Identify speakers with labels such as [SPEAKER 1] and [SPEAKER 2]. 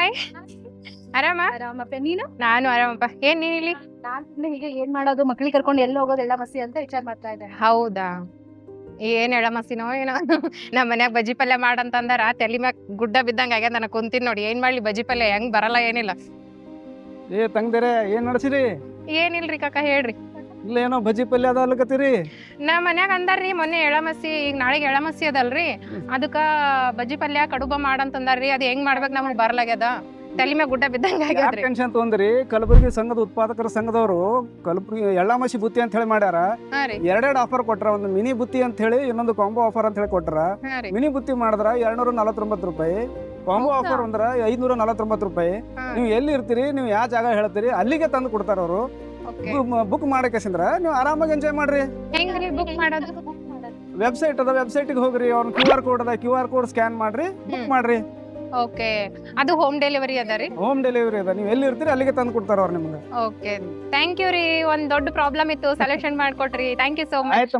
[SPEAKER 1] Hi ಆರಾಮ?
[SPEAKER 2] ಆರಾಮಪ್ಪ ನೀನು?
[SPEAKER 1] ನಾನು ಆರಾಮಪ್ಪ. ಏನ್ ನೀನ್ ಇಲ್ಲಿ?
[SPEAKER 2] ನಾನು ಹೀಗೆ ಏನ್ ಮಾಡೋದು, ಮಕ್ಳಿಗೆ ಕರ್ಕೊಂಡು ಎಲ್ಲಿ ಹೋಗೋದು ಎಲ್ಲ ಮಸಿ ಅಂತ ವಿಚಾರ ಮಾಡ್ತಾ ಇದ್ದೆ.
[SPEAKER 1] ಹೌದಾ? ಏನ್ ಎಳಮಸಿನೋ ಏನೋ ನಮ್ಮ ಮನ್ಯಾಗ ಬಜ್ಜಿ ಪಲ್ಯ ಮಾಡಂತಂದಾರ. ತಲಿ ಮ್ಯಾಗ ಗುಡ್ಡ ಬಿದ್ದಂಗ ಆಗ್ಯದ. ನನಗ್ ಕುಂತೀನಿ ನೋಡಿ, ಏನ್ ಮಾಡ್ಲಿ ಬಜ್ಜಿ ಪಲ್ಯ ಹೆಂಗ್ ಬರಲ್ಲ ಏನಿಲ್ಲ.
[SPEAKER 3] ಏ ತಂಗ್ದೇರೆ ಏನ್ ನಡ್ಸಿರಿ?
[SPEAKER 1] ಏನಿಲ್ರಿ ಕಾಕ, ಹೇಳ್ರಿ.
[SPEAKER 3] ಇಲ್ಲ ಏನೋ ಬಜ್ಜಿ ಪಲ್ಯ ಅದ ಅನ್ಲಕತ್ತೀರಿ.
[SPEAKER 1] ನಮ್ಮ ಮನ್ಯಾಗ ಅಂದಾರ್ರಿ ಮೊನ್ನೆ ಎಳಮಸಿ, ಈಗ ನಾಳೆಗೆ ಎಳಮಸಿ ಅದಲ್ರಿ, ಅದಕ್ಕ ಬಜ್ಜಿ ಪಲ್ಯ ಕಡುಬ ಮಾಡಂತಂದಾರ್ರಿ. ಅದ್ ಹೆಂಗ್ ಮಾಡ್ಬೇಕ್ ನಮಗ್ ಬರಲಾಗ್ಯದ. ತಲಿ ಮ್ಯಾಗ ಗುಡ್ಡ ಬಿದ್ದಂಗ
[SPEAKER 3] ಯಾಕೆ
[SPEAKER 1] ಆಗ್ಯದ್ರಿ.
[SPEAKER 3] ಟೆನ್ಷನ್ ತೊಂದ್ರಿ? ಕಲಬುರಗಿ ಸಂಘದ ಉತ್ಪಾದಕರ ಸಂಘದವರು ಕಲಬುರಗಿ ಎಳ್ಳಾಮಸಿ ಬುತ್ತಿ ಅಂತ ಹೇಳಿ ಮಾಡ್ಯಾರ.
[SPEAKER 1] ಹಾ ರೀ,
[SPEAKER 3] ಎರಡೆರಡು ಆಫರ್ ಕೊಟ್ರ. ಒಂದು ಮಿನಿ ಬುತ್ತಿ ಅಂತ ಹೇಳಿ, ಇನ್ನೊಂದು ಕಾಂಬೋ ಆಫರ್ ಅಂತ ಹೇಳಿ ಕೊಟ್ರ.
[SPEAKER 1] ಹಾ ರೀ.
[SPEAKER 3] ಮಿನಿ ಬುತ್ತಿ ಮಾಡಿದ್ರ 249 ರೂಪಾಯಿ, ಕಾಂಬೋ
[SPEAKER 1] ಹೌದಾ?
[SPEAKER 3] ಆಫರ್ ಅಂದ್ರ 549 ರೂಪಾಯಿ.
[SPEAKER 1] ಹಾ.
[SPEAKER 3] ನೀವು ಎಲ್ಲಿ ಇರ್ತೀರಿ, ನೀವು ಯಾವ ಜಾಗ ಹೇಳ್ತೀರಿ ಅಲ್ಲಿಗೆ ತಂದು ಕೊಡ್ತಾರ ಅವರು.
[SPEAKER 1] Okay.
[SPEAKER 3] ಬುಕ್ ಮಾಡಕ್ಕೆಸಂದ್ರ ನೀವು ಆರಾಮಾಗಿ ಎಂಜಾಯ್ ಮಾಡ್ರಿ.
[SPEAKER 1] ಹೆಂಗ್ರಿ ಬುಕ್ ಮಾಡೋದು?
[SPEAKER 3] ವೆಬ್ಸೈಟ್ ಅದ, ವೆಬ್ಸೈಟ್ಗೆ ಹೋಗ್ರಿ. ಅವ್ನ QR ಕೋಡ್ ಅದ, QR ಕೋಡ್ ಸ್ಕ್ಯಾನ್ ಮಾಡ್ರಿ, ಬುಕ್ ಮಾಡ್ರಿ.
[SPEAKER 1] ಓಕೆ, ಅದು ಹೋಮ್ ಡೆಲಿವರಿ ಅದ ರೀ?
[SPEAKER 3] ಹೋಮ್ ಡೆಲಿವರಿ ಅದ. ನೀವು ಎಲ್ಲಿ ಇರ್ತೀರಿ ಅಲ್ಲಿಗೆ ತಂದು ಕೊಡ್ತಾರ ಅವ್ರು ನಿಮ್ಗೆ.
[SPEAKER 1] ಓಕೆ, ಥ್ಯಾಂಕ್ ಯು ರೀ. ಒಂದ್ ದೊಡ್ಡ ಪ್ರಾಬ್ಲಮ್ ಇತ್ತು, ಸೊಲ್ಯೂಷನ್ ಮಾಡ್ಕೊಟ್ರಿ. Thank you so much.
[SPEAKER 3] ಆಯ್ತು.